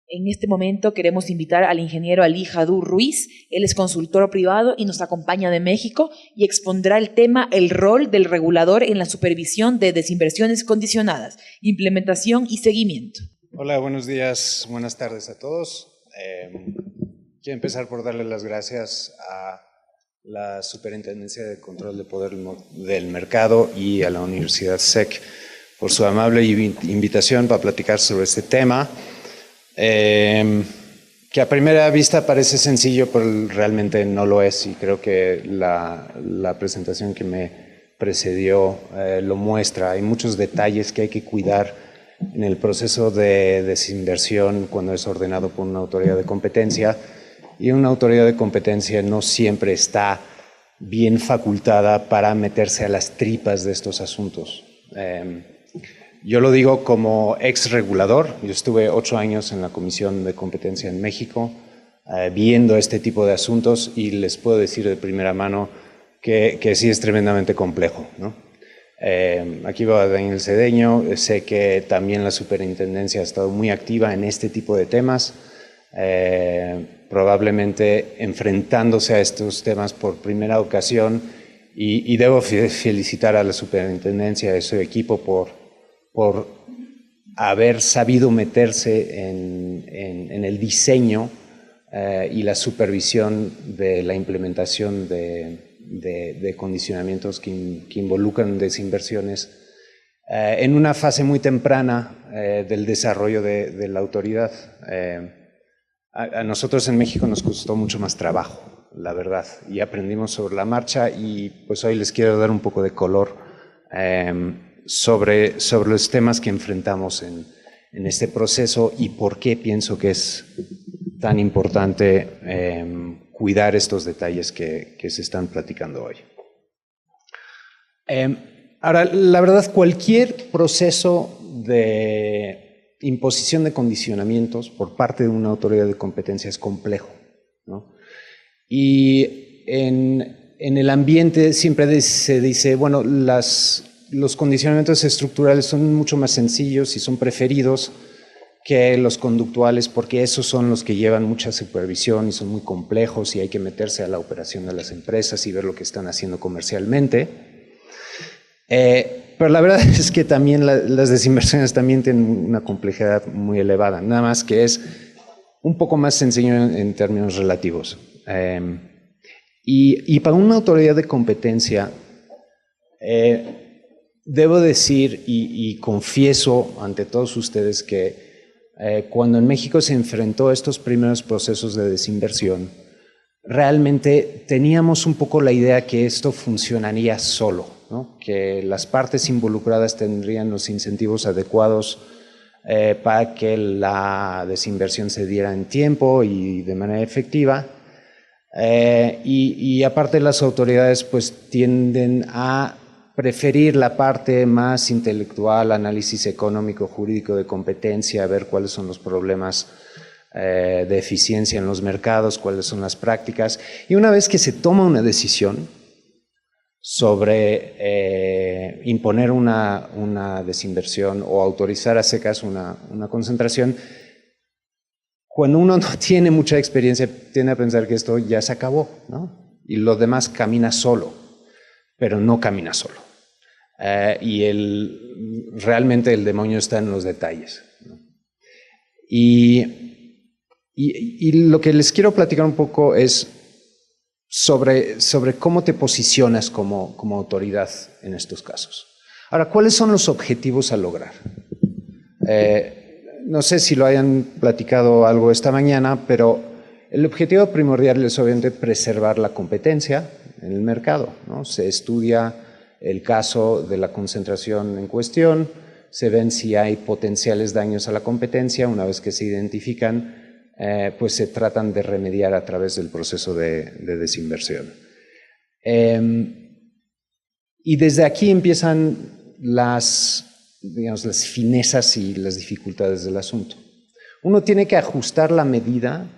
En este momento queremos invitar al ingeniero Ali Jadú Ruiz. Él es consultor privado y nos acompaña de México y expondrá el tema el rol del regulador en la supervisión de desinversiones condicionadas, implementación y seguimiento. Hola, buenos días, buenas tardes a todos. Quiero empezar por darle las gracias a la Superintendencia de Control de Poder del Mercado y a la Universidad SEC por su amable invitación para platicar sobre este tema. Que a primera vista parece sencillo, pero realmente no lo es, y creo que la presentación que me precedió lo muestra. Hay muchos detalles que hay que cuidar en el proceso de desinversión cuando es ordenado por una autoridad de competencia, y una autoridad de competencia no siempre está bien facultada para meterse a las tripas de estos asuntos. Yo lo digo como ex regulador. Yo estuve 8 años en la Comisión de Competencia en México viendo este tipo de asuntos, y les puedo decir de primera mano que sí es tremendamente complejo, ¿no? Aquí va Daniel Cedeño. Sé que también la superintendencia ha estado muy activa en este tipo de temas, probablemente enfrentándose a estos temas por primera ocasión, y debo felicitar a la superintendencia y a su equipo por haber sabido meterse en el diseño y la supervisión de la implementación de condicionamientos que involucran desinversiones en una fase muy temprana del desarrollo de la autoridad. A nosotros en México nos costó mucho más trabajo, la verdad, y aprendimos sobre la marcha, y pues hoy les quiero dar un poco de color sobre los temas que enfrentamos en este proceso y por qué pienso que es tan importante cuidar estos detalles que se están platicando hoy. Ahora, la verdad, cualquier proceso de imposición de condicionamientos por parte de una autoridad de competencia es complejo, ¿no? Y en el ambiente siempre se dice, bueno, los condicionamientos estructurales son mucho más sencillos y son preferidos que los conductuales, porque esos son los que llevan mucha supervisión y son muy complejos, y hay que meterse a la operación de las empresas y ver lo que están haciendo comercialmente. Pero la verdad es que también las desinversiones también tienen una complejidad muy elevada, nada más que es un poco más sencillo en términos relativos. Y para una autoridad de competencia, debo decir y confieso ante todos ustedes que cuando en México se enfrentó a estos primeros procesos de desinversión, realmente teníamos un poco la idea que esto funcionaría solo, ¿no? Que las partes involucradas tendrían los incentivos adecuados para que la desinversión se diera en tiempo y de manera efectiva. Y aparte, las autoridades pues tienden a preferir la parte más intelectual, análisis económico, jurídico de competencia, ver cuáles son los problemas de eficiencia en los mercados, cuáles son las prácticas. Y una vez que se toma una decisión sobre imponer una desinversión o autorizar a secas una concentración, cuando uno no tiene mucha experiencia, tiende a pensar que esto ya se acabó, ¿no? Y lo demás camina solo, pero no camina solo. Realmente el demonio está en los detalles, ¿no? Y lo que les quiero platicar un poco es sobre cómo te posicionas como autoridad en estos casos. Ahora, ¿cuáles son los objetivos a lograr? No sé si lo hayan platicado algo esta mañana, pero el objetivo primordial es obviamente preservar la competencia en el mercado, ¿no? Se estudia el caso de la concentración en cuestión, se ven si hay potenciales daños a la competencia. Una vez que se identifican, pues se tratan de remediar a través del proceso de desinversión. Y desde aquí empiezan las finezas y las dificultades del asunto. Uno tiene que ajustar la medida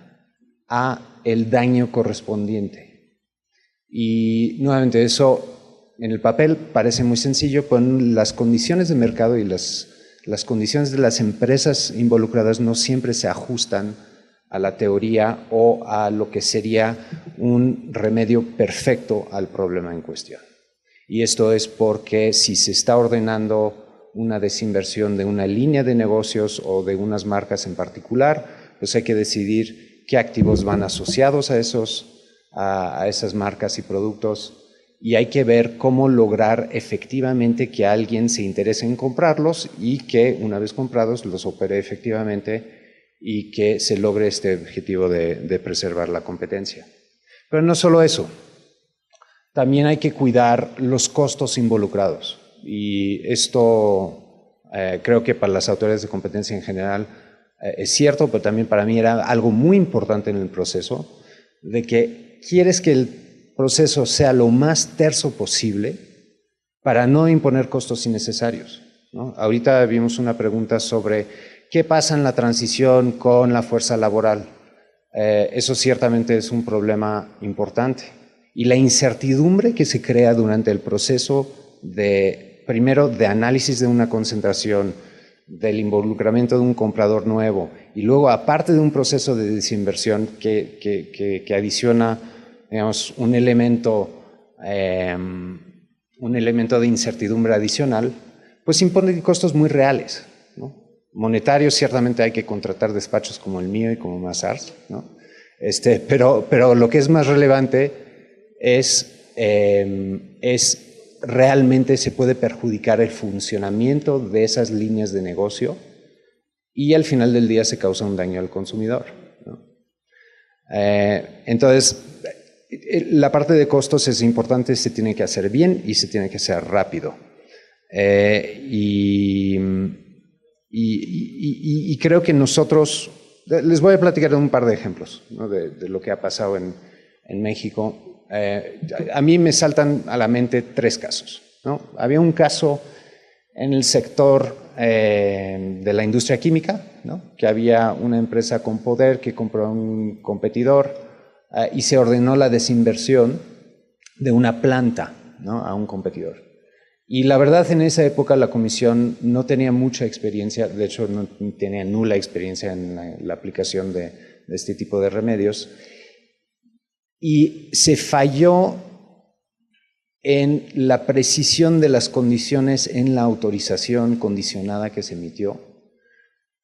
a el daño correspondiente. Y nuevamente eso en el papel parece muy sencillo, pero en las condiciones de mercado y las las condiciones de las empresas involucradas no siempre se ajustan a la teoría o a lo que sería un remedio perfecto al problema en cuestión. Y esto es porque si se está ordenando una desinversión de una línea de negocios o de unas marcas en particular, pues hay que decidir qué activos van asociados a esas marcas y productos, y hay que ver cómo lograr efectivamente que alguien se interese en comprarlos y que una vez comprados los opere efectivamente y que se logre este objetivo de preservar la competencia. Pero no solo eso, también hay que cuidar los costos involucrados, y esto creo que para las autoridades de competencia en general es cierto, pero también para mí era algo muy importante en el proceso, de que quieres que el proceso sea lo más terso posible para no imponer costos innecesarios, ¿no? Ahorita vimos una pregunta sobre qué pasa en la transición con la fuerza laboral. Eso ciertamente es un problema importante. Y la incertidumbre que se crea durante el proceso primero de análisis de una concentración, del involucramiento de un comprador nuevo, y luego aparte de un proceso de desinversión que adiciona, digamos, un elemento de incertidumbre adicional, pues impone costos muy reales, ¿no? Monetarios, ciertamente hay que contratar despachos como el mío y como Mazars, ¿no? Pero lo que es más relevante es realmente se puede perjudicar el funcionamiento de esas líneas de negocio y al final del día se causa un daño al consumidor, ¿no? Entonces, la parte de costos es importante, se tiene que hacer bien y se tiene que hacer rápido. Y creo que nosotros, les voy a platicar un par de ejemplos, ¿no? de lo que ha pasado en México. A mí me saltan a la mente 3 casos, ¿no? Había un caso en el sector de la industria química, ¿no? Que había una empresa con poder que compró a un competidor y se ordenó la desinversión de una planta, ¿no? A un competidor. Y la verdad, en esa época la comisión no tenía mucha experiencia, de hecho no tenía nula experiencia en la aplicación de este tipo de remedios, y se falló en la precisión de las condiciones en la autorización condicionada que se emitió,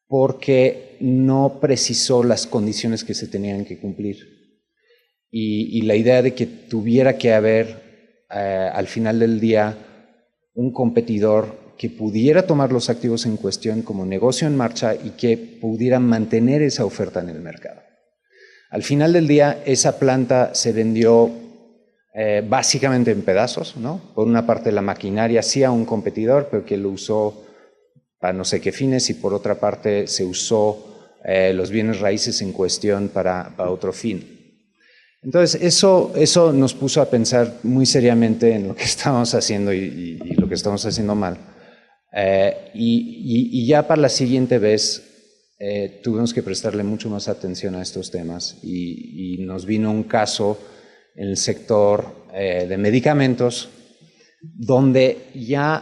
porque no precisó las condiciones que se tenían que cumplir. Y la idea de que tuviera que haber al final del día un competidor que pudiera tomar los activos en cuestión como negocio en marcha y que pudiera mantener esa oferta en el mercado. Al final del día, esa planta se vendió básicamente en pedazos, ¿no? Por una parte, la maquinaria sí a un competidor, pero que lo usó para no sé qué fines, y por otra parte se usó los bienes raíces en cuestión para otro fin. Entonces, eso nos puso a pensar muy seriamente en lo que estábamos haciendo y lo que estamos haciendo mal. Y ya para la siguiente vez tuvimos que prestarle mucho más atención a estos temas y nos vino un caso en el sector de medicamentos donde ya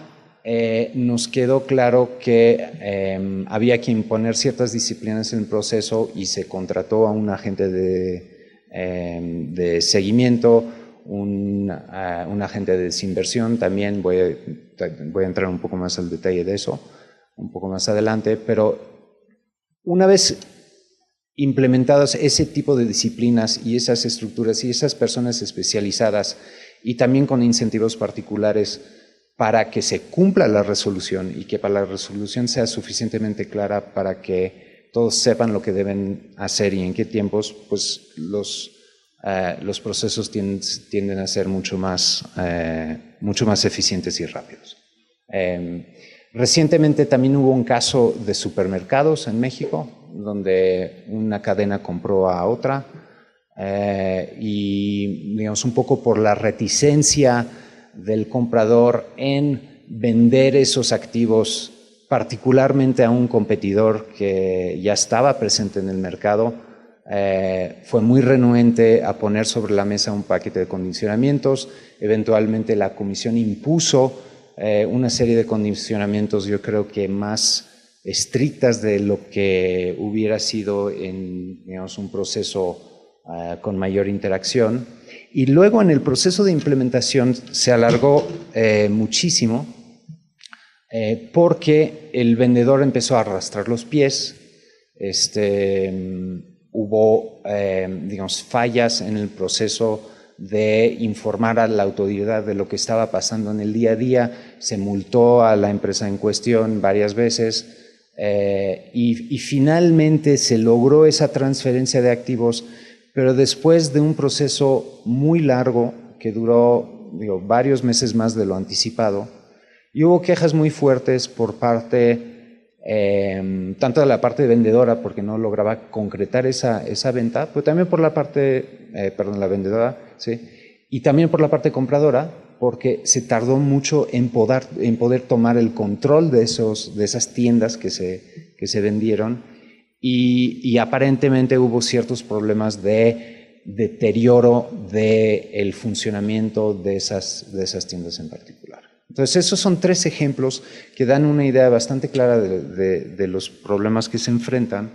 nos quedó claro que había que imponer ciertas disciplinas en el proceso y se contrató a un agente de seguimiento, un agente de desinversión. También voy a entrar un poco más al detalle de eso un poco más adelante, pero una vez implementadas ese tipo de disciplinas y esas estructuras y esas personas especializadas y también con incentivos particulares para que se cumpla la resolución y que para la resolución sea suficientemente clara para que todos sepan lo que deben hacer y en qué tiempos, pues los procesos tienden a ser mucho más eficientes y rápidos. Recientemente también hubo un caso de supermercados en México, donde una cadena compró a otra y, digamos, un poco por la reticencia del comprador en vender esos activos, particularmente a un competidor que ya estaba presente en el mercado, fue muy renuente a poner sobre la mesa un paquete de condicionamientos. Eventualmente la comisión impuso una serie de condicionamientos, yo creo que más estrictas de lo que hubiera sido en, digamos, un proceso con mayor interacción. Y luego en el proceso de implementación se alargó muchísimo porque el vendedor empezó a arrastrar los pies, hubo, digamos, fallas en el proceso de informar a la autoridad de lo que estaba pasando en el día a día, se multó a la empresa en cuestión varias veces y finalmente se logró esa transferencia de activos, pero después de un proceso muy largo que duró, digo, varios meses más de lo anticipado, y hubo quejas muy fuertes por parte tanto de la parte vendedora porque no lograba concretar esa venta, pero también por la parte, la vendedora, ¿sí? Y también por la parte compradora, porque se tardó mucho en poder tomar el control de esas tiendas que se vendieron y aparentemente hubo ciertos problemas de deterioro del funcionamiento de esas tiendas en particular. Entonces, esos son 3 ejemplos que dan una idea bastante clara de los problemas que se enfrentan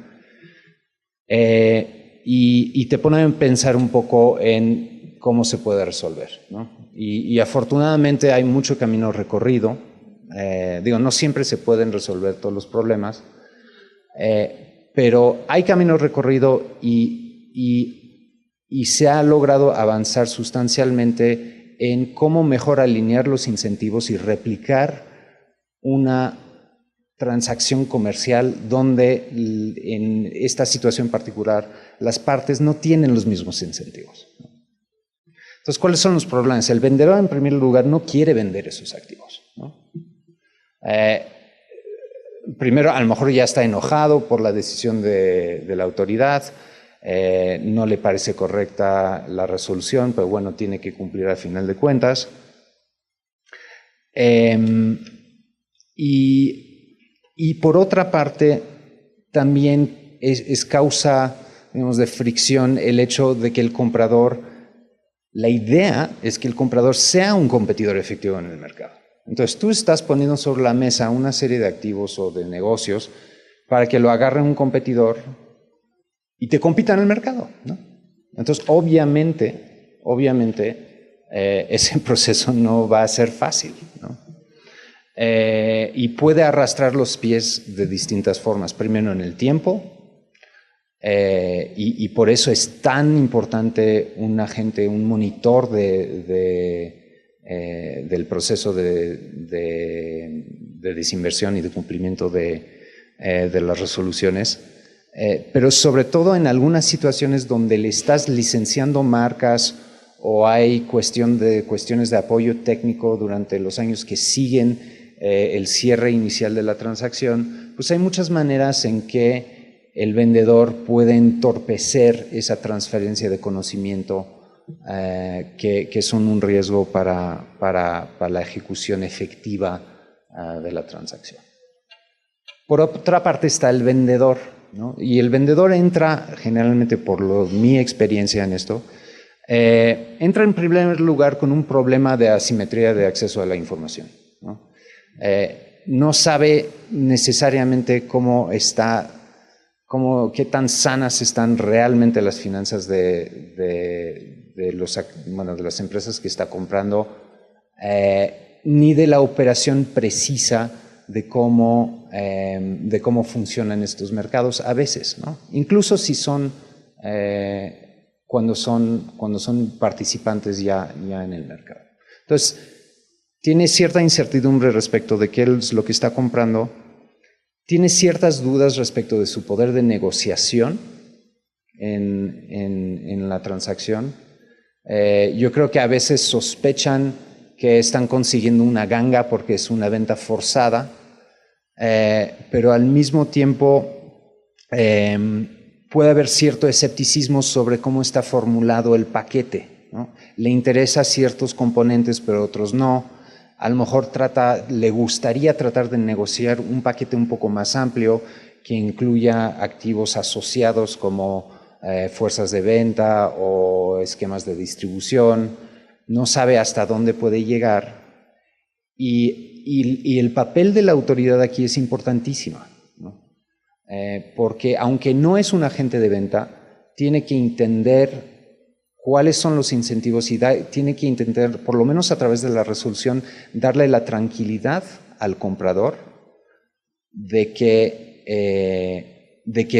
y te ponen a pensar un poco en cómo se puede resolver, ¿no? Y afortunadamente hay mucho camino recorrido. No siempre se pueden resolver todos los problemas, pero hay camino recorrido y se ha logrado avanzar sustancialmente en cómo mejor alinear los incentivos y replicar una transacción comercial donde en esta situación particular las partes no tienen los mismos incentivos. Entonces, ¿cuáles son los problemas? El vendedor, en primer lugar, no quiere vender esos activos, ¿no? Primero, a lo mejor ya está enojado por la decisión de la autoridad. No le parece correcta la resolución, pero bueno, tiene que cumplir al final de cuentas. Y por otra parte, también es causa, digamos, de fricción el hecho de que el comprador, la idea es que el comprador sea un competidor efectivo en el mercado. Entonces tú estás poniendo sobre la mesa una serie de activos o de negocios para que lo agarre un competidor y te compita en el mercado, ¿no? Entonces, obviamente, ese proceso no va a ser fácil, ¿no? Y puede arrastrar los pies de distintas formas. Primero en el tiempo, y por eso es tan importante un agente, un monitor del proceso de desinversión y de cumplimiento de las resoluciones. Pero sobre todo en algunas situaciones donde le estás licenciando marcas o hay cuestiones de apoyo técnico durante los años que siguen el cierre inicial de la transacción, pues hay muchas maneras en que el vendedor puede entorpecer esa transferencia de conocimiento que son un riesgo para la ejecución efectiva de la transacción. Por otra parte está el vendedor, ¿no? Y el vendedor entra, generalmente por mi experiencia en esto, entra en primer lugar con un problema de asimetría de acceso a la información, ¿no? No sabe necesariamente qué tan sanas están realmente las finanzas de las empresas que está comprando, ni de la operación precisa de cómo funcionan estos mercados a veces, ¿no? Incluso si son cuando son participantes ya en el mercado. Entonces, tiene cierta incertidumbre respecto de qué es lo que está comprando, tiene ciertas dudas respecto de su poder de negociación en la transacción. Yo creo que a veces sospechan que están consiguiendo una ganga porque es una venta forzada, pero al mismo tiempo puede haber cierto escepticismo sobre cómo está formulado el paquete, ¿no? Le interesa ciertos componentes, pero otros no. A lo mejor le gustaría tratar de negociar un paquete un poco más amplio que incluya activos asociados como fuerzas de venta o esquemas de distribución. No sabe hasta dónde puede llegar y el papel de la autoridad aquí es importantísimo, ¿no? porque aunque no es un agente de venta, tiene que entender cuáles son los incentivos y tiene que intentar, por lo menos a través de la resolución, darle la tranquilidad al comprador de que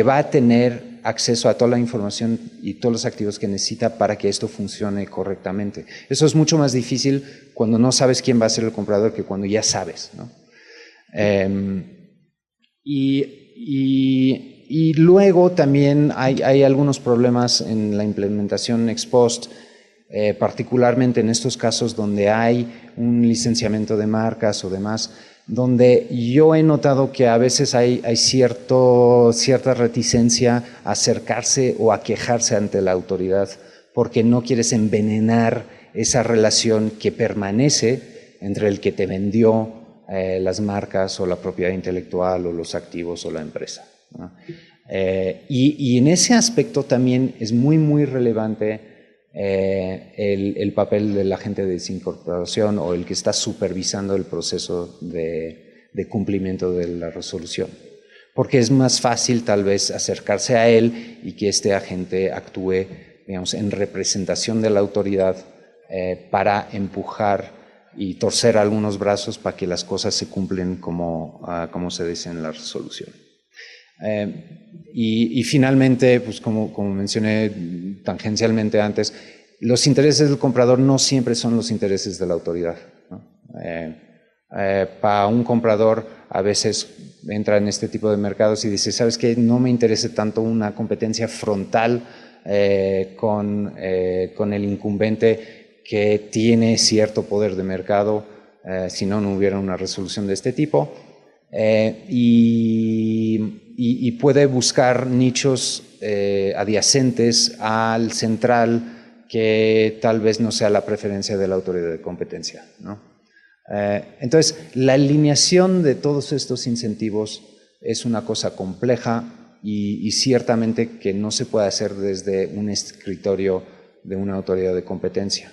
va a tener acceso a toda la información y todos los activos que necesita para que esto funcione correctamente. Eso es mucho más difícil cuando no sabes quién va a ser el comprador que cuando ya sabes, ¿no? Y luego también hay algunos problemas en la implementación ex post, particularmente en estos casos donde hay un licenciamiento de marcas o demás, donde yo he notado que a veces hay cierta reticencia a acercarse o a quejarse ante la autoridad porque no quieres envenenar esa relación que permanece entre el que te vendió las marcas o la propiedad intelectual o los activos o la empresa, ¿no? Y en ese aspecto también es muy relevante el papel del agente de desincorporación o el que está supervisando el proceso de cumplimiento de la resolución. Porque es más fácil tal vez acercarse a él y que este agente actúe, digamos, en representación de la autoridad para empujar y torcer algunos brazos para que las cosas se cumplen como se dice en la resolución. Y finalmente, pues como mencioné tangencialmente antes, los intereses del comprador no siempre son los intereses de la autoridad, ¿no? Para un comprador a veces entra en este tipo de mercados y dice, ¿sabes qué? No me interesa tanto una competencia frontal con el incumbente que tiene cierto poder de mercado, si no hubiera una resolución de este tipo. Y puede buscar nichos adyacentes al central que tal vez no sea la preferencia de la autoridad de competencia, ¿no? Entonces, la alineación de todos estos incentivos es una cosa compleja y ciertamente que no se puede hacer desde un escritorio de una autoridad de competencia.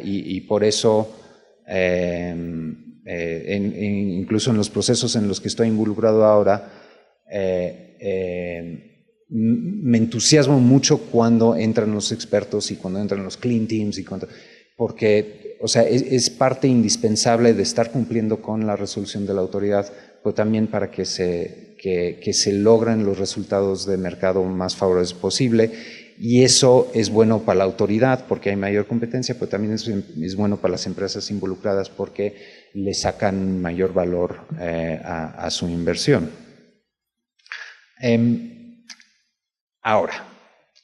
Y por eso incluso en los procesos en los que estoy involucrado ahora, me entusiasmo mucho cuando entran los expertos y cuando entran los clean teams porque, o sea, es parte indispensable de estar cumpliendo con la resolución de la autoridad, pero también para que se logren los resultados de mercado más favorables posible. Y eso es bueno para la autoridad porque hay mayor competencia, pero también es bueno para las empresas involucradas porque le sacan mayor valor a su inversión. Ahora,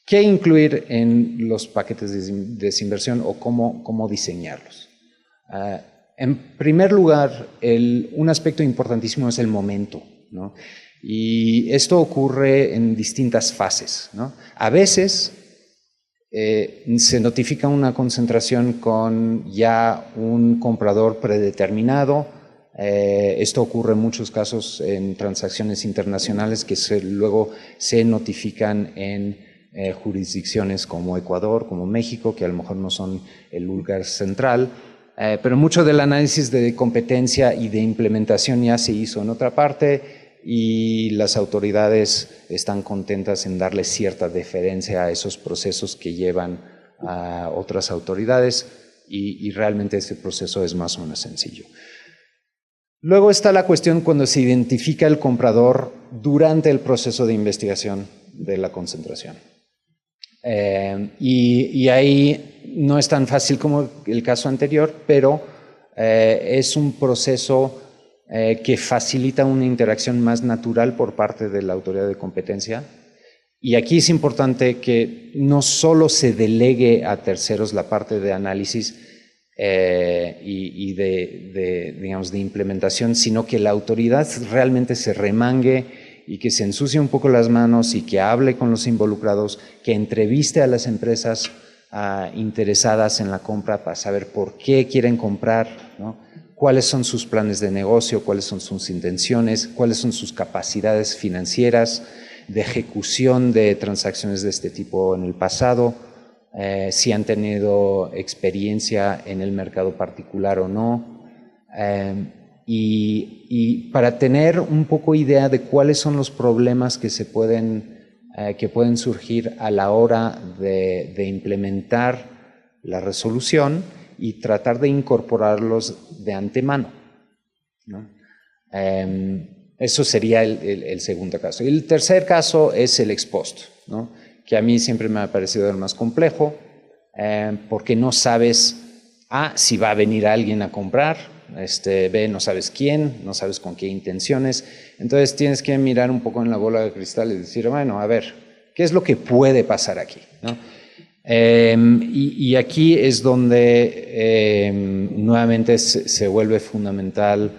¿qué incluir en los paquetes de desinversión o cómo diseñarlos? En primer lugar, un aspecto importantísimo es el momento, ¿no? Y esto ocurre en distintas fases, ¿no? A veces se notifica una concentración con ya un comprador predeterminado. Esto ocurre en muchos casos en transacciones internacionales que luego se notifican en jurisdicciones como Ecuador, como México, que a lo mejor no son el lugar central. Pero mucho del análisis de competencia y de implementación ya se hizo en otra parte y las autoridades están contentas en darle cierta deferencia a esos procesos que llevan a otras autoridades y realmente ese proceso es más o menos sencillo. Luego está la cuestión cuando se identifica el comprador durante el proceso de investigación de la concentración. Y ahí no es tan fácil como el caso anterior, pero es un proceso que facilita una interacción más natural por parte de la autoridad de competencia. Y aquí es importante que no solo se delegue a terceros la parte de análisis y digamos, de implementación, sino que la autoridad realmente se remangue y que se ensucie un poco las manos y que hable con los involucrados, que entreviste a las empresas interesadas en la compra para saber por qué quieren comprar, ¿no? Cuáles son sus planes de negocio, cuáles son sus intenciones, cuáles son sus capacidades financieras de ejecución de transacciones de este tipo en el pasado, si han tenido experiencia en el mercado particular o no. y para tener un poco idea de cuáles son los problemas que pueden surgir a la hora de implementar la resolución y tratar de incorporarlos de antemano, ¿no? Eso sería el segundo caso. Y el tercer caso es el ex post, ¿no? Que a mí siempre me ha parecido el más complejo, porque no sabes si va a venir alguien a comprar, B, no sabes quién, no sabes con qué intenciones. Entonces tienes que mirar un poco en la bola de cristal y decir, bueno, a ver, ¿qué es lo que puede pasar aquí, ¿no? Y aquí es donde nuevamente se vuelve fundamental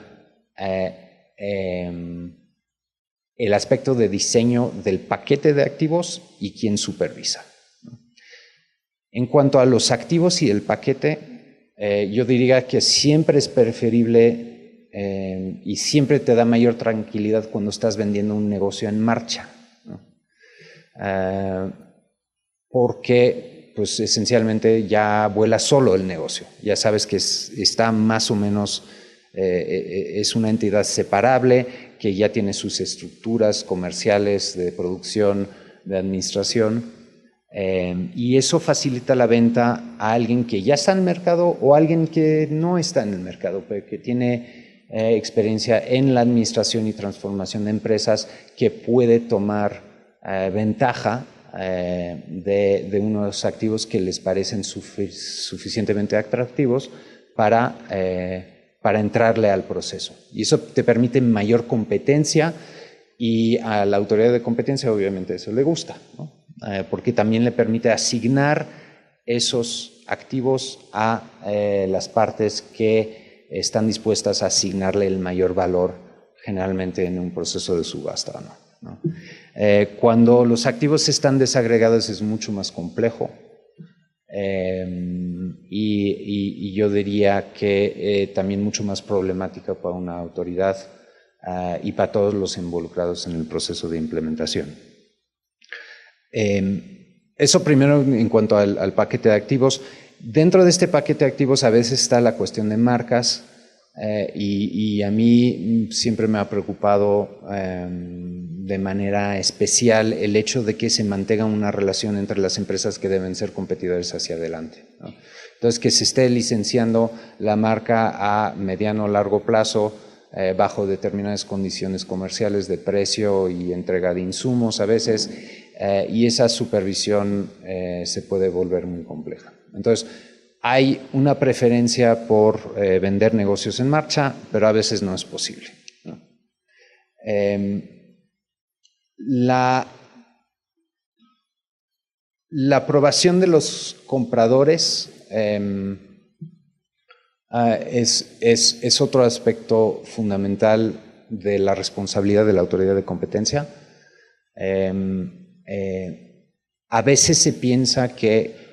el aspecto de diseño del paquete de activos y quién supervisa, ¿no? En cuanto a los activos y el paquete, yo diría que siempre es preferible y siempre te da mayor tranquilidad cuando estás vendiendo un negocio en marcha, ¿no? Porque pues esencialmente ya vuela solo el negocio, ya sabes que está más o menos, es una entidad separable, que ya tiene sus estructuras comerciales de producción, de administración, y eso facilita la venta a alguien que ya está en el mercado o a alguien que no está en el mercado, pero que tiene experiencia en la administración y transformación de empresas, que puede tomar ventaja de unos activos que les parecen suficientemente atractivos para entrarle al proceso. Y eso te permite mayor competencia, y a la autoridad de competencia obviamente eso le gusta, ¿no? Porque también le permite asignar esos activos a las partes que están dispuestas a asignarle el mayor valor, generalmente en un proceso de subasta, ¿no? Cuando los activos están desagregados es mucho más complejo, y yo diría que también mucho más problemática para una autoridad y para todos los involucrados en el proceso de implementación. Eso primero en cuanto al paquete de activos. Dentro de este paquete de activos a veces está la cuestión de marcas, y a mí siempre me ha preocupado de manera especial el hecho de que se mantenga una relación entre las empresas que deben ser competidores hacia adelante, ¿no? Entonces, que se esté licenciando la marca a mediano o largo plazo bajo determinadas condiciones comerciales de precio y entrega de insumos a veces, y esa supervisión se puede volver muy compleja. Entonces, hay una preferencia por vender negocios en marcha, pero a veces no es posible, ¿no? La aprobación de los compradores es otro aspecto fundamental de la responsabilidad de la autoridad de competencia. A veces se piensa que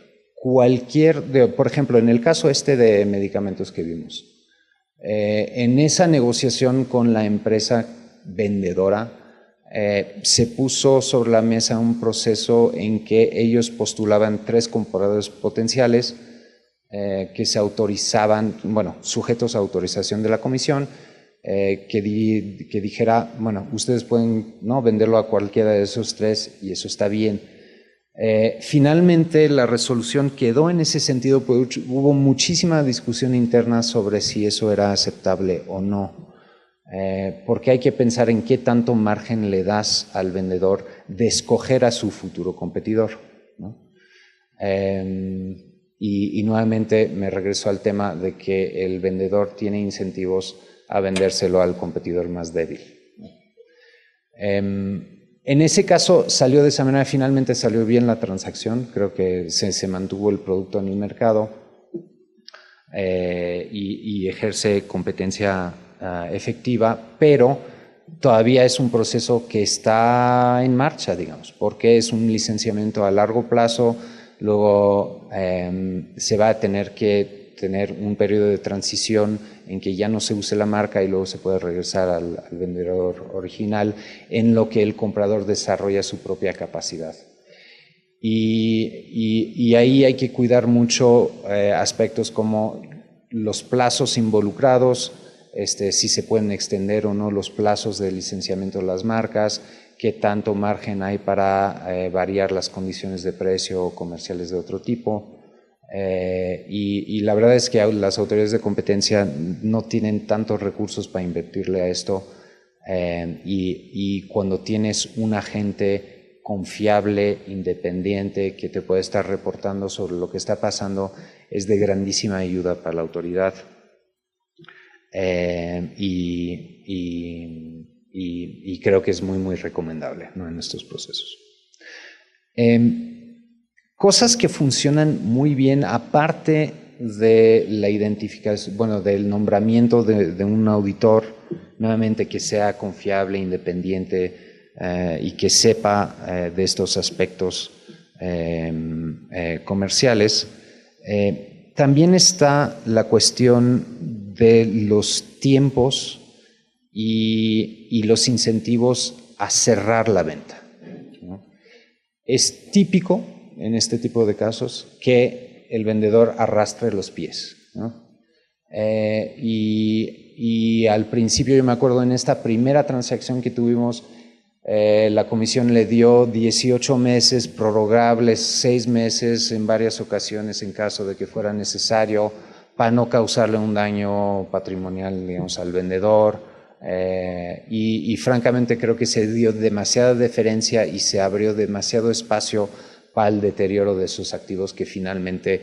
por ejemplo, en el caso de medicamentos que vimos, en esa negociación con la empresa vendedora, se puso sobre la mesa un proceso en que ellos postulaban 3 compradores potenciales que se autorizaban, sujetos a autorización de la comisión, que dijera, ustedes pueden venderlo a cualquiera de esos 3 y eso está bien. Finalmente la resolución quedó en ese sentido, porque hubo muchísima discusión interna sobre si eso era aceptable o no, porque hay que pensar en qué tanto margen le das al vendedor de escoger a su futuro competidor, ¿no? Y nuevamente me regreso al tema de que el vendedor tiene incentivos a vendérselo al competidor más débil, ¿no? En ese caso salió de esa manera, finalmente salió bien la transacción, creo que se mantuvo el producto en el mercado y ejerce competencia efectiva, pero todavía es un proceso que está en marcha, digamos, porque es un licenciamiento a largo plazo, luego se va a tener que tener un periodo de transición en que ya no se use la marca y luego se puede regresar al vendedor original, en lo que el comprador desarrolla su propia capacidad. Y ahí hay que cuidar mucho aspectos como los plazos involucrados, si se pueden extender o no los plazos de licenciamiento de las marcas, qué tanto margen hay para variar las condiciones de precio comerciales de otro tipo. Y la verdad es que las autoridades de competencia no tienen tantos recursos para invertirle a esto, y cuando tienes un agente confiable, independiente, que te puede estar reportando sobre lo que está pasando, es de grandísima ayuda para la autoridad. Y creo que es muy, muy recomendable, ¿no?, en estos procesos. Cosas que funcionan muy bien, aparte de la identificación, bueno, del nombramiento de un auditor, nuevamente que sea confiable, independiente, y que sepa de estos aspectos comerciales. También está la cuestión de los tiempos y los incentivos a cerrar la venta, ¿no? Es típico en este tipo de casos que el vendedor arrastre los pies, ¿no? Y al principio, yo me acuerdo, en esta primera transacción que tuvimos, la comisión le dio 18 meses prorrogables, 6 meses en varias ocasiones en caso de que fuera necesario, para no causarle un daño patrimonial, digamos, al vendedor. Y francamente creo que se dio demasiada deferencia y se abrió demasiado espacio para el deterioro de sus activos, que finalmente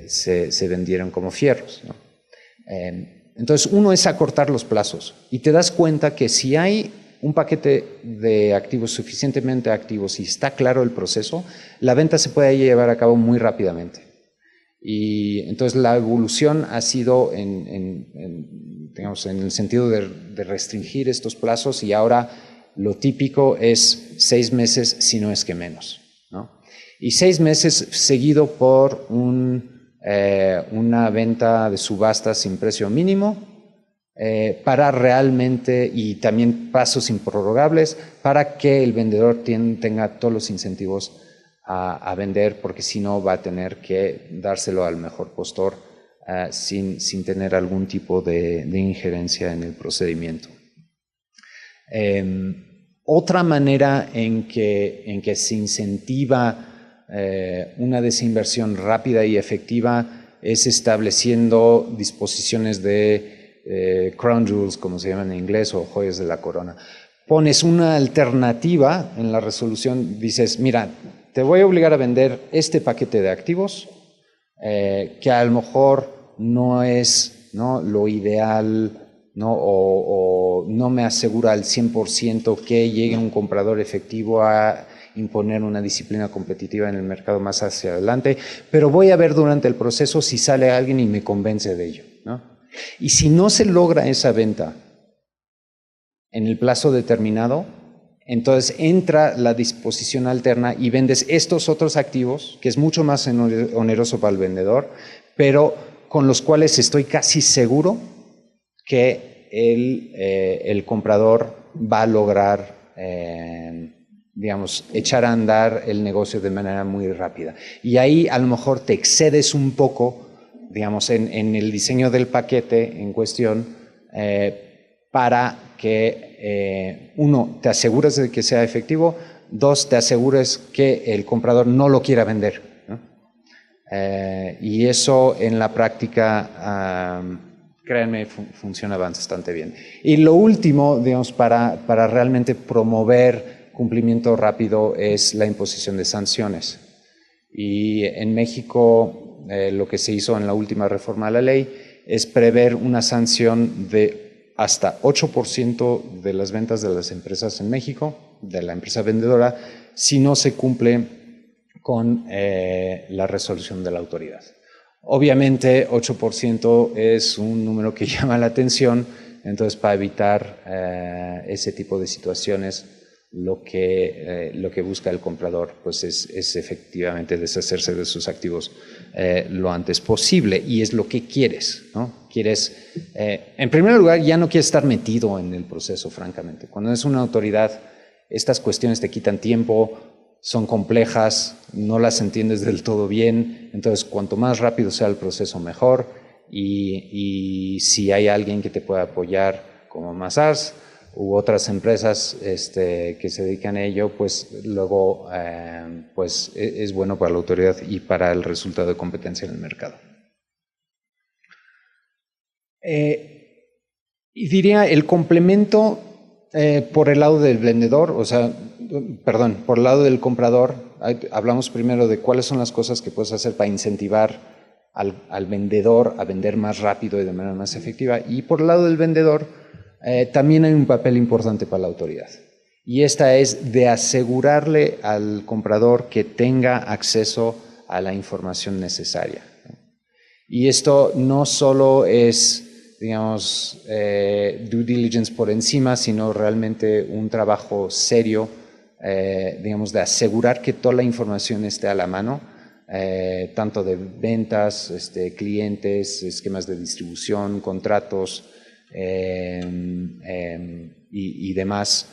se vendieron como fierros, ¿no? Entonces, uno es acortar los plazos, y te das cuenta que si hay un paquete de activos suficientemente activos y está claro el proceso, la venta se puede llevar a cabo muy rápidamente. Y entonces la evolución ha sido digamos, en el sentido de restringir estos plazos, y ahora lo típico es 6 meses, si no es que menos, ¿no? Y 6 meses seguido por una venta de subasta sin precio mínimo, para realmente, y también plazos improrrogables, para que el vendedor tenga todos los incentivos a vender, porque si no va a tener que dárselo al mejor postor sin tener algún tipo de injerencia en el procedimiento. Otra manera en que se incentiva una desinversión rápida y efectiva es estableciendo disposiciones de crown jewels, como se llaman en inglés, o joyas de la corona. Pones una alternativa en la resolución, dices, mira, te voy a obligar a vender este paquete de activos, que a lo mejor no es, ¿no?, lo ideal, ¿no?, o no me asegura al 100% que llegue un comprador efectivo a imponer una disciplina competitiva en el mercado más hacia adelante, pero voy a ver durante el proceso si sale alguien y me convence de ello, ¿no? Y si no se logra esa venta en el plazo determinado, entonces entra la disposición alterna y vendes estos otros activos, que es mucho más oneroso para el vendedor, pero con los cuales estoy casi seguro que el comprador va a lograr, digamos, echar a andar el negocio de manera muy rápida. Y ahí a lo mejor te excedes un poco, digamos, en el diseño del paquete en cuestión, para que, uno, te asegures de que sea efectivo, dos, te asegures que el comprador no lo quiera vender, ¿no? Y eso en la práctica, créanme, funciona bastante bien. Y lo último, digamos, para realmente promover cumplimiento rápido es la imposición de sanciones. Y en México, lo que se hizo en la última reforma a la ley es prever una sanción de hasta 8% de las ventas de las empresas en México, de la empresa vendedora, si no se cumple con la resolución de la autoridad. Obviamente 8% es un número que llama la atención, entonces para evitar ese tipo de situaciones, lo que busca el comprador pues es efectivamente deshacerse de sus activos lo antes posible, y es lo que quieres, ¿no? Quieres, en primer lugar, ya no quieres estar metido en el proceso, francamente. Cuando es una autoridad, estas cuestiones te quitan tiempo, son complejas, no las entiendes del todo bien, entonces cuanto más rápido sea el proceso mejor, y si hay alguien que te pueda apoyar como Mazars u otras empresas que se dedican a ello, pues luego pues es bueno para la autoridad y para el resultado de competencia en el mercado. Y diría el complemento por el lado del vendedor, por el lado del comprador. Hablamos primero de cuáles son las cosas que puedes hacer para incentivar al vendedor a vender más rápido y de manera más efectiva. Y por el lado del vendedor también hay un papel importante para la autoridad. Y esta es de asegurarle al comprador que tenga acceso a la información necesaria. Y esto no solo es, digamos, due diligence por encima, sino realmente un trabajo serio, digamos, de asegurar que toda la información esté a la mano, tanto de ventas, clientes, esquemas de distribución, contratos y demás,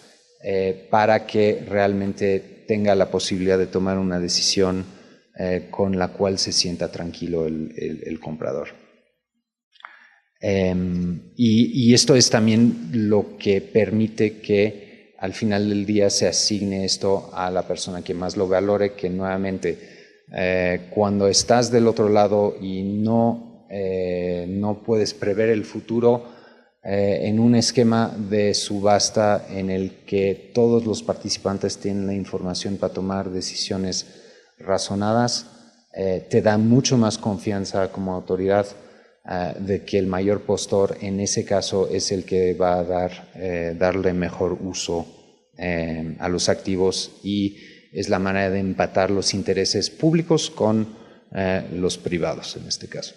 para que realmente tenga la posibilidad de tomar una decisión con la cual se sienta tranquilo el comprador. Y esto es también lo que permite que al final del día se asigne esto a la persona que más lo valore, que nuevamente cuando estás del otro lado y no puedes prever el futuro, en un esquema de subasta en el que todos los participantes tienen la información para tomar decisiones razonadas, te da mucho más confianza como autoridad de que el mayor postor en ese caso es el que va a darle mejor uso a los activos, y es la manera de empatar los intereses públicos con los privados en este caso.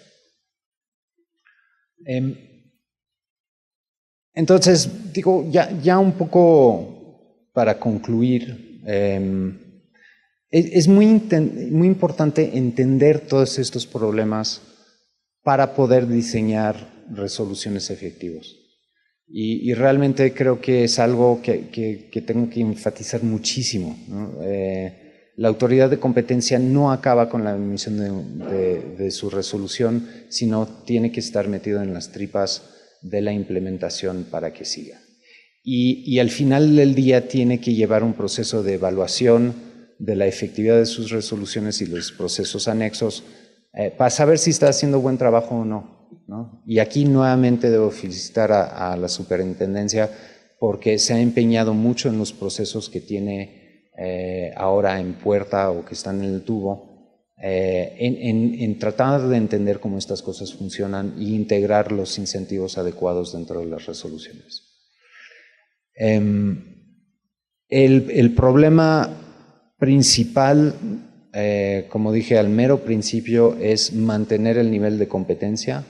Entonces, digo, ya un poco para concluir, es muy importante entender todos estos problemas para poder diseñar resoluciones efectivas. Y realmente creo que es algo que tengo que enfatizar muchísimo, ¿no? La autoridad de competencia no acaba con la emisión de su resolución, sino tiene que estar metido en las tripas de la implementación para que siga. Y al final del día tiene que llevar un proceso de evaluación de la efectividad de sus resoluciones y los procesos anexos para saber si está haciendo buen trabajo o no. Y aquí nuevamente debo felicitar a la superintendencia porque se ha empeñado mucho en los procesos que tiene ahora en puerta o que están en el tubo, en tratar de entender cómo estas cosas funcionan e integrar los incentivos adecuados dentro de las resoluciones. El problema principal, como dije al mero principio, es mantener el nivel de competencia,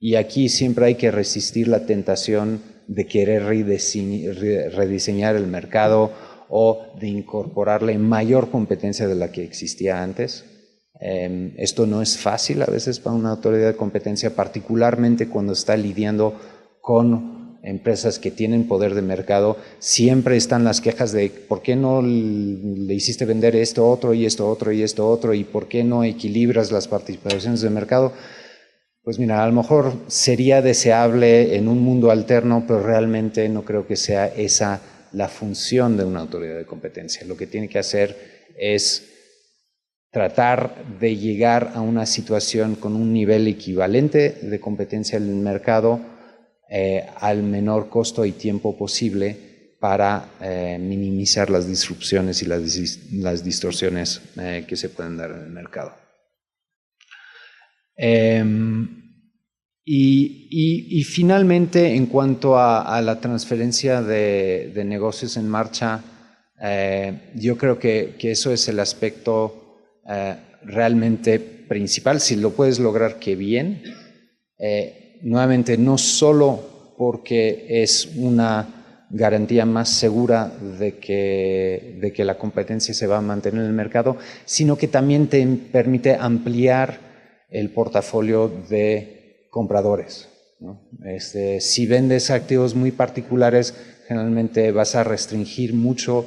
y aquí siempre hay que resistir la tentación de querer rediseñar el mercado o de incorporarle mayor competencia de la que existía antes. Esto no es fácil a veces para una autoridad de competencia, particularmente cuando está lidiando con empresas que tienen poder de mercado. Siempre están las quejas de ¿por qué no le hiciste vender esto otro y esto otro y esto otro? ¿Y por qué no equilibras las participaciones de mercado? Pues mira, a lo mejor sería deseable en un mundo alterno, pero realmente no creo que sea esa la función de una autoridad de competencia. Lo que tiene que hacer es tratar de llegar a una situación con un nivel equivalente de competencia en el mercado al menor costo y tiempo posible para minimizar las disrupciones y las distorsiones que se pueden dar en el mercado. Y finalmente, en cuanto a la transferencia de negocios en marcha, yo creo que eso es el aspecto realmente principal. Si lo puedes lograr, qué bien. Nuevamente, no solo porque es una garantía más segura de que la competencia se va a mantener en el mercado, sino que también te permite ampliar el portafolio de compradores, ¿no? Si vendes activos muy particulares, generalmente vas a restringir mucho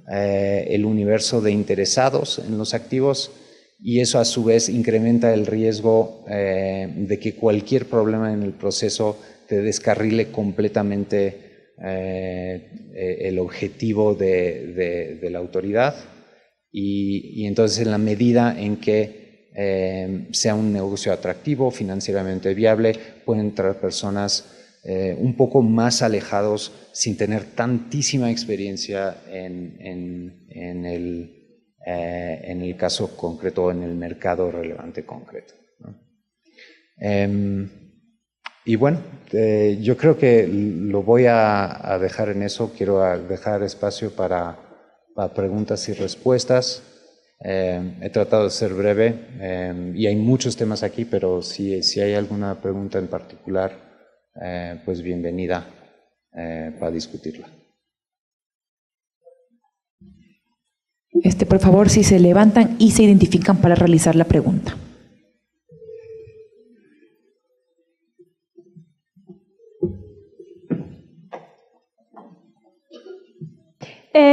el universo de interesados en los activos, y eso a su vez incrementa el riesgo de que cualquier problema en el proceso te descarrile completamente el objetivo de la autoridad y entonces en la medida en que sea un negocio atractivo, financieramente viable, pueden entrar personas un poco más alejados sin tener tantísima experiencia en el caso concreto, en el mercado relevante concreto, ¿no? Y bueno, yo creo que lo voy a dejar en eso. Quiero dejar espacio para preguntas y respuestas. He tratado de ser breve y hay muchos temas aquí, pero si hay alguna pregunta en particular, pues bienvenida para discutirla. Por favor, si se levantan y se identifican para realizar la pregunta.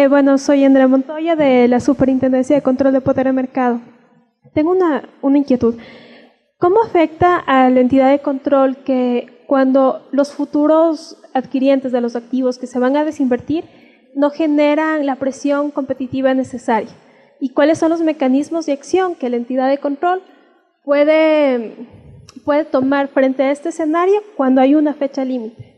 Bueno, soy Andrea Montoya de la Superintendencia de Control de Poder de Mercado. Tengo una inquietud. ¿Cómo afecta a la entidad de control que cuando los futuros adquirientes de los activos que se van a desinvertir no generan la presión competitiva necesaria? ¿Y cuáles son los mecanismos de acción que la entidad de control puede tomar frente a este escenario cuando hay una fecha límite?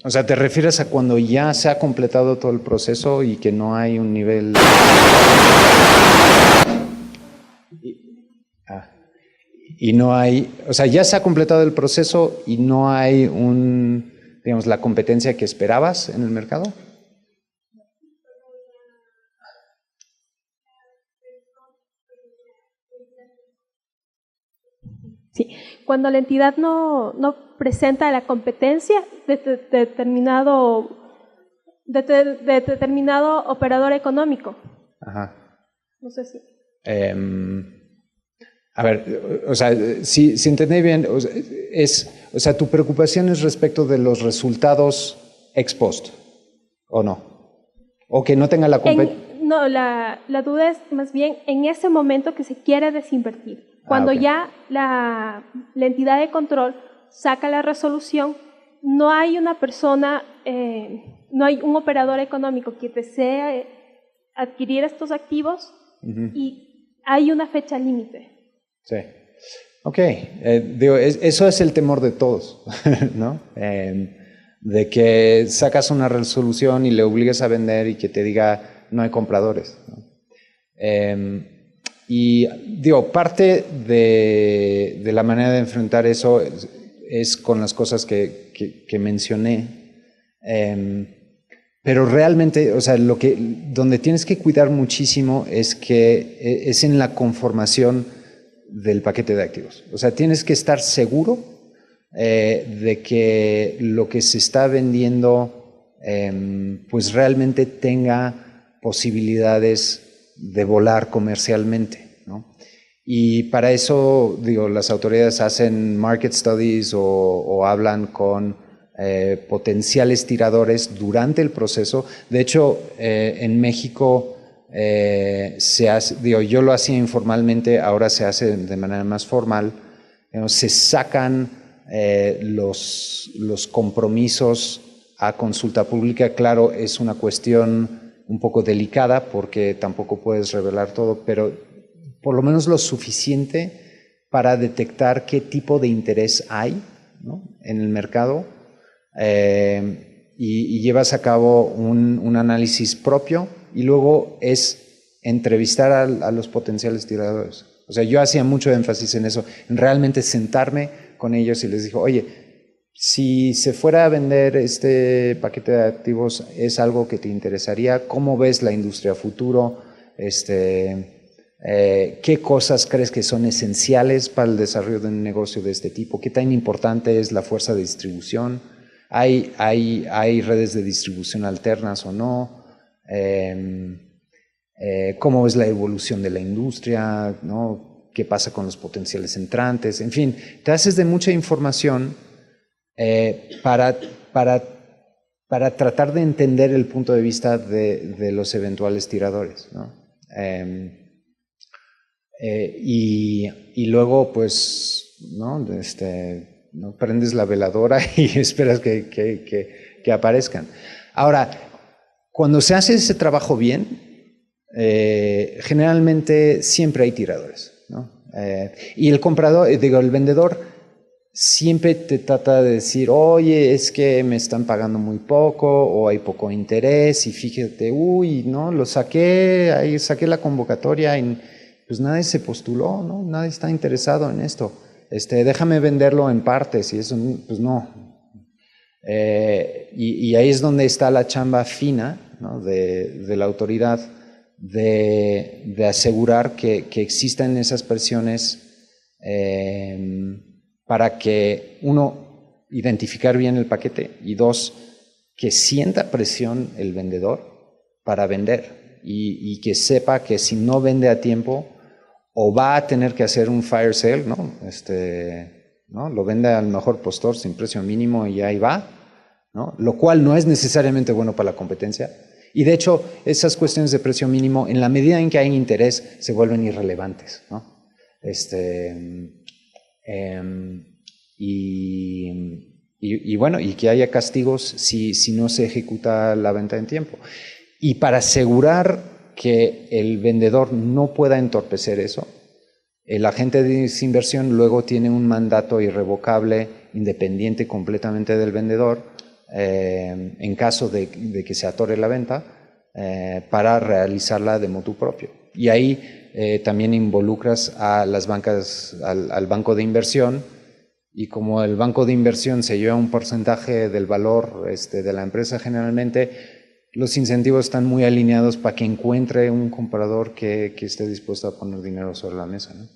O sea, ¿te refieres a cuando ya se ha completado todo el proceso y que no hay un nivel... Y no hay... O sea, ya se ha completado el proceso y no hay digamos, la competencia que esperabas en el mercado? Sí, cuando la entidad no presenta la competencia de determinado operador económico. Ajá. No sé si... A ver, o sea, si entendí bien, o sea, tu preocupación es respecto de los resultados ex post, ¿o no? ¿O que no tenga la competencia? No, la duda es más bien en ese momento que se quiere desinvertir. Cuando okay. Ya la entidad de control saca la resolución, no hay una persona, no hay un operador económico que desee adquirir estos activos y hay una fecha límite. Sí. Ok. Digo, eso es el temor de todos, ¿no? De que sacas una resolución y le obligues a vender y que te diga no hay compradores, ¿no? Y digo, parte de la manera de enfrentar eso es con las cosas que mencioné. Pero realmente, o sea, donde tienes que cuidar muchísimo es en la conformación del paquete de activos. O sea, tienes que estar seguro de que lo que se está vendiendo pues realmente tenga posibilidades de volar comercialmente, ¿no? Y para eso, digo, las autoridades hacen market studies o hablan con potenciales tiradores durante el proceso. De hecho, en México se hace, digo, yo lo hacía informalmente, ahora se hace de manera más formal. Se sacan los compromisos a consulta pública. Claro, es una cuestión un poco delicada porque tampoco puedes revelar todo, pero por lo menos lo suficiente para detectar qué tipo de interés hay, ¿no?, en el mercado, y llevas a cabo un análisis propio y luego es entrevistar a los potenciales tiradores. O sea, yo hacía mucho énfasis en eso, en realmente sentarme con ellos y les dije, oye, si se fuera a vender este paquete de activos, ¿es algo que te interesaría? ¿Cómo ves la industria futuro? ¿Qué cosas crees que son esenciales para el desarrollo de un negocio de este tipo? ¿Qué tan importante es la fuerza de distribución? ¿Hay redes de distribución alternas o no? ¿Cómo ves la evolución de la industria, ¿no? ¿Qué pasa con los potenciales entrantes? En fin, te haces de mucha información para tratar de entender el punto de vista de los eventuales tiradores, ¿no? y luego, pues, ¿no? ¿no? Prendes la veladora y esperas que aparezcan. Ahora, cuando se hace ese trabajo bien, generalmente siempre hay tiradores, ¿no? Y el comprador, el vendedor siempre te trata de decir, oye, es que me están pagando muy poco o hay poco interés y fíjate, uy, no, lo saqué, ahí saqué la convocatoria y pues nadie se postuló, ¿no? Nadie está interesado en esto. Déjame venderlo en partes y eso, pues no. Y ahí es donde está la chamba fina, ¿no? de la autoridad de asegurar que existan esas presiones para que, uno, identificar bien el paquete y dos, que sienta presión el vendedor para vender y que sepa que si no vende a tiempo o va a tener que hacer un fire sale, ¿no? ¿no? Lo vende al mejor postor sin precio mínimo y ahí va, ¿no? Lo cual no es necesariamente bueno para la competencia. Y de hecho, esas cuestiones de precio mínimo, en la medida en que hay interés, se vuelven irrelevantes, ¿no? Y bueno, y que haya castigos si no se ejecuta la venta en tiempo. Y para asegurar que el vendedor no pueda entorpecer eso, el agente de desinversión luego tiene un mandato irrevocable, independiente completamente del vendedor, en caso de que se atore la venta, para realizarla de motu propio. Y ahí también involucras a las bancas, al banco de inversión, y como el banco de inversión se lleva un porcentaje del valor de la empresa generalmente, los incentivos están muy alineados para que encuentre un comprador que esté dispuesto a poner dinero sobre la mesa, ¿no?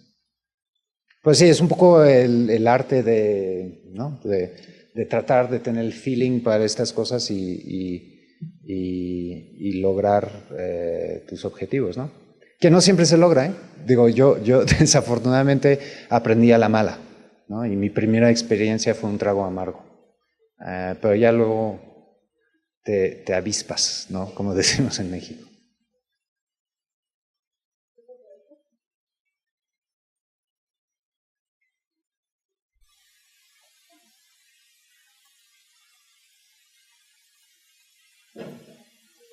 Pues sí, es un poco el arte ¿no? de tratar de tener el feeling para estas cosas y lograr tus objetivos, ¿no? Que no siempre se logra, ¿eh? Digo, yo desafortunadamente aprendí a la mala, ¿no? Y mi primera experiencia fue un trago amargo. Pero ya luego te avispas, ¿no? Como decimos en México.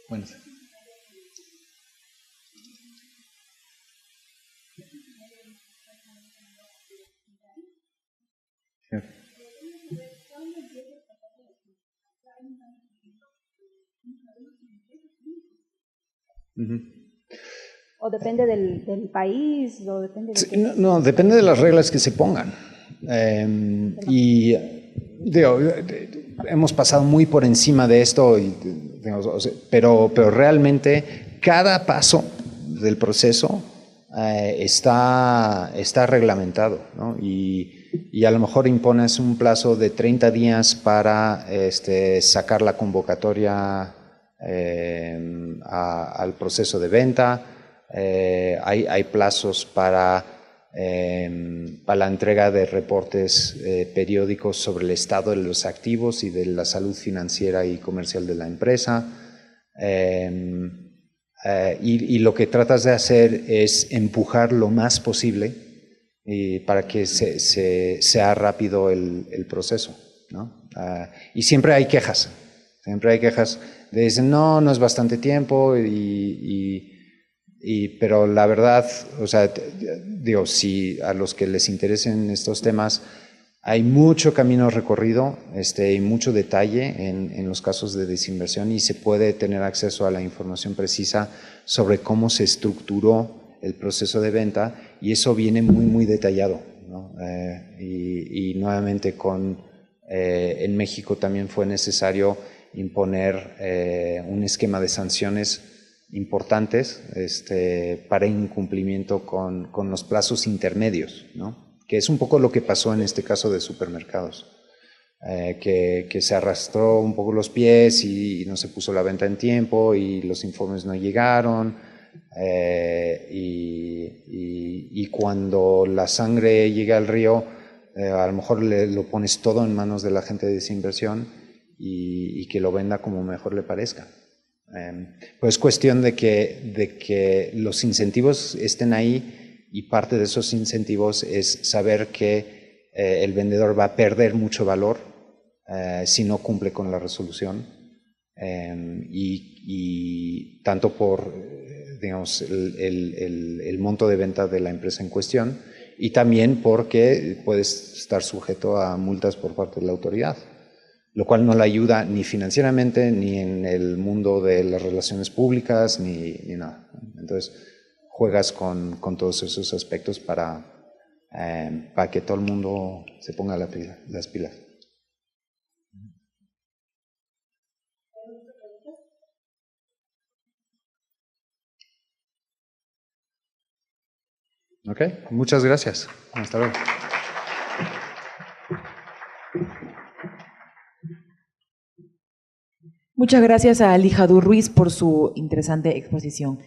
Bueno. ¿O depende del país? ¿O depende de sí, no, depende de las reglas que se pongan. Y digo, hemos pasado muy por encima de esto, pero realmente cada paso del proceso está reglamentado, ¿no? Y a lo mejor impones un plazo de 30 días para sacar la convocatoria al proceso de venta. Hay plazos para la entrega de reportes periódicos sobre el estado de los activos y de la salud financiera y comercial de la empresa. Y lo que tratas de hacer es empujar lo más posible para que sea rápido el proceso, ¿no? Y siempre hay quejas de dicen, no es bastante tiempo pero la verdad, o sea, digo, si a los que les interesen estos temas, hay mucho camino recorrido y mucho detalle en los casos de desinversión y se puede tener acceso a la información precisa sobre cómo se estructuró el proceso de venta y eso viene muy, muy detallado, ¿no? Y nuevamente en México también fue necesario imponer un esquema de sanciones importantes para incumplimiento con los plazos intermedios, ¿no? Que es un poco lo que pasó en este caso de supermercados, que se arrastró un poco los pies y no se puso la venta en tiempo y los informes no llegaron y cuando la sangre llega al río a lo mejor lo pones todo en manos de la gente de desinversión y que lo venda como mejor le parezca. Pues es cuestión de que los incentivos estén ahí y parte de esos incentivos es saber que el vendedor va a perder mucho valor si no cumple con la resolución, y tanto por digamos, el monto de venta de la empresa en cuestión, y también porque puedes estar sujeto a multas por parte de la autoridad, lo cual no le ayuda ni financieramente, ni en el mundo de las relaciones públicas, ni nada. Entonces, juegas con todos esos aspectos para que todo el mundo se ponga las pilas. Ok, muchas gracias. Hasta luego. Muchas gracias a Ali Jadú Ruiz por su interesante exposición.